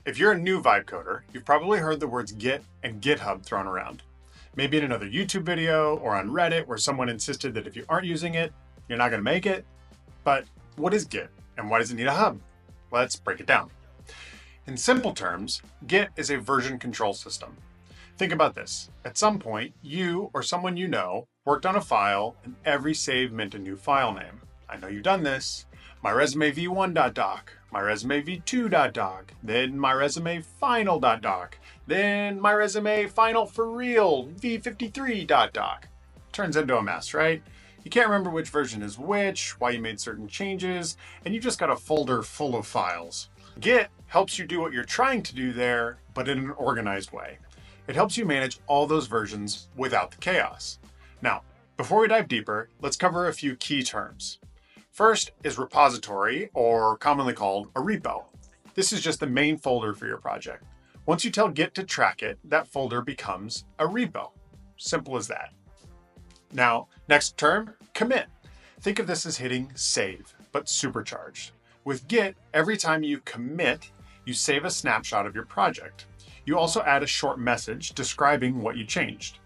If you're a new Vibe coder, you've probably heard the words Git and GitHub thrown around. Maybe in another YouTube video or on Reddit where someone insisted that if you aren't using it, you're not going to make it. But what is Git and why does it need a hub? Let's break it down. In simple terms, Git is a version control system. Think about this. At some point, you or someone you know worked on a file and every save meant a new file name. I know you've done this. My resume v1.doc, my resume v2.doc, then my resume final.doc, then my resume final for real v53.doc. Turns into a mess, right? You can't remember which version is which, why you made certain changes, and you just got a folder full of files. Git helps you do what you're trying to do there, but in an organized way. It helps you manage all those versions without the chaos. Now, before we dive deeper, let's cover a few key terms. First is repository, or commonly called a repo. This is just the main folder for your project. Once you tell Git to track it, that folder becomes a repo. Simple as that. Now, next term, commit. Think of this as hitting save, but supercharged. With Git, every time you commit, you save a snapshot of your project. You also add a short message describing what you changed.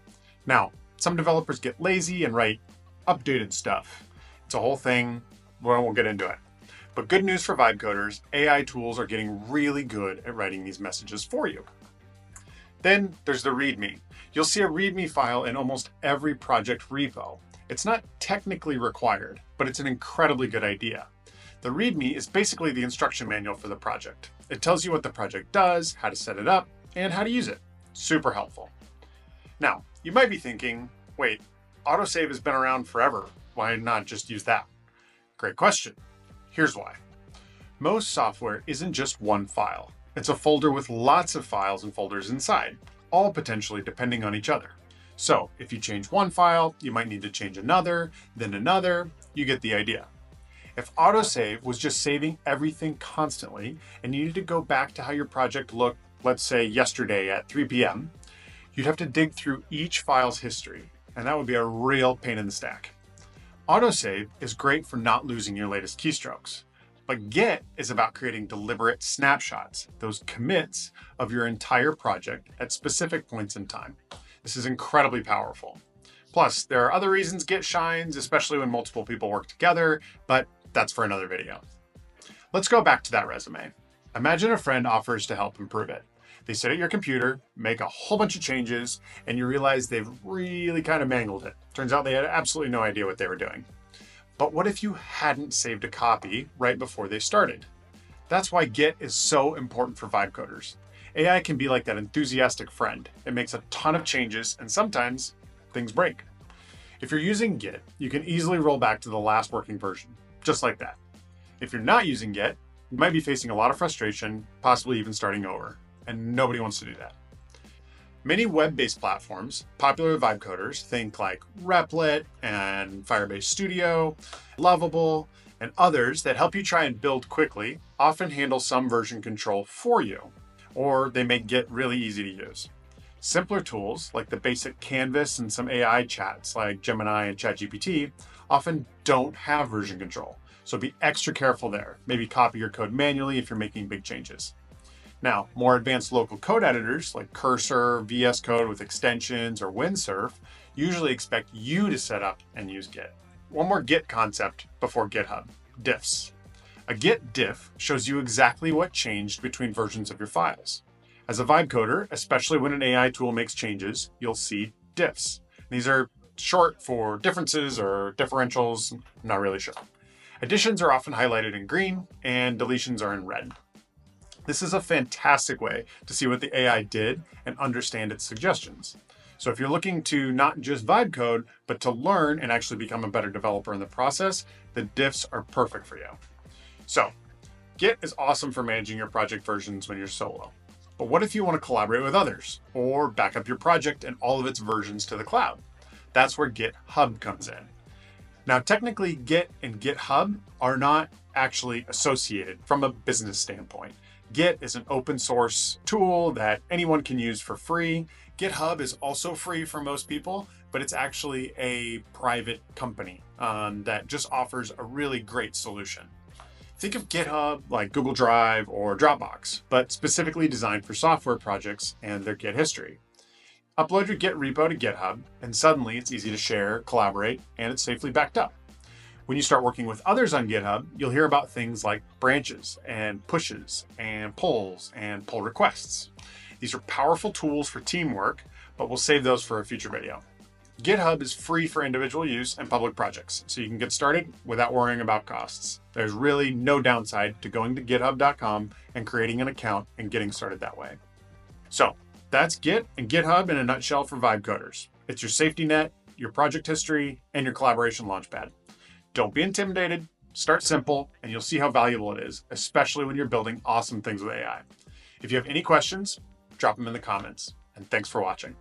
Now, some developers get lazy and write updated stuff. It's a whole thing. We'll get into it. But good news for Vibe coders, AI tools are getting really good at writing these messages for you. Then there's the README. You'll see a README file in almost every project repo. It's not technically required, but it's an incredibly good idea. The README is basically the instruction manual for the project. It tells you what the project does, how to set it up, and how to use it. Super helpful. Now, you might be thinking, wait, autosave has been around forever. Why not just use that? Great question. Here's why. Most software isn't just one file. It's a folder with lots of files and folders inside, all potentially depending on each other. So if you change one file, you might need to change another, then another. You get the idea. If autosave was just saving everything constantly and you needed to go back to how your project looked, let's say yesterday at 3 p.m., you'd have to dig through each file's history, and that would be a real pain in the stack. Autosave is great for not losing your latest keystrokes, but Git is about creating deliberate snapshots, those commits of your entire project at specific points in time. This is incredibly powerful. Plus, there are other reasons Git shines, especially when multiple people work together, but that's for another video. Let's go back to that resume. Imagine a friend offers to help improve it. They sit at your computer, make a whole bunch of changes, and you realize they've really kind of mangled it. Turns out they had absolutely no idea what they were doing. But what if you hadn't saved a copy right before they started? That's why Git is so important for Vibe coders. AI can be like that enthusiastic friend. It makes a ton of changes, and sometimes things break. If you're using Git, you can easily roll back to the last working version, just like that. If you're not using Git, you might be facing a lot of frustration, possibly even starting over, and nobody wants to do that. Many web-based platforms, popular with Vibe coders, think like Replit and Firebase Studio, Lovable, and others that help you try and build quickly, often handle some version control for you, or they make Git really easy to use. Simpler tools like the basic Canvas and some AI chats like Gemini and ChatGPT often don't have version control, so be extra careful there. Maybe copy your code manually if you're making big changes. Now, more advanced local code editors like Cursor, VS Code with extensions, or Windsurf usually expect you to set up and use Git. One more Git concept before GitHub, diffs. A Git diff shows you exactly what changed between versions of your files. As a Vibe coder, especially when an AI tool makes changes, you'll see diffs. These are short for differences or differentials, I'm not really sure. Additions are often highlighted in green and deletions are in red. This is a fantastic way to see what the AI did and understand its suggestions. So if you're looking to not just vibe code, but to learn and actually become a better developer in the process, the diffs are perfect for you. So Git is awesome for managing your project versions when you're solo. But what if you want to collaborate with others or back up your project and all of its versions to the cloud? That's where GitHub comes in. Now, technically, Git and GitHub are not actually associated from a business standpoint. Git is an open source tool that anyone can use for free. GitHub is also free for most people, but it's actually a private company that just offers a really great solution. Think of GitHub like Google Drive or Dropbox, but specifically designed for software projects and their Git history. Upload your Git repo to GitHub, and suddenly it's easy to share, collaborate, and it's safely backed up. When you start working with others on GitHub, you'll hear about things like branches and pushes and pulls and pull requests. These are powerful tools for teamwork, but we'll save those for a future video. GitHub is free for individual use and public projects, so you can get started without worrying about costs. There's really no downside to going to github.com and creating an account and getting started that way. So that's Git and GitHub in a nutshell for Vibe coders. It's your safety net, your project history, and your collaboration launchpad. Don't be intimidated, start simple, and you'll see how valuable it is, especially when you're building awesome things with AI. If you have any questions, drop them in the comments, and thanks for watching.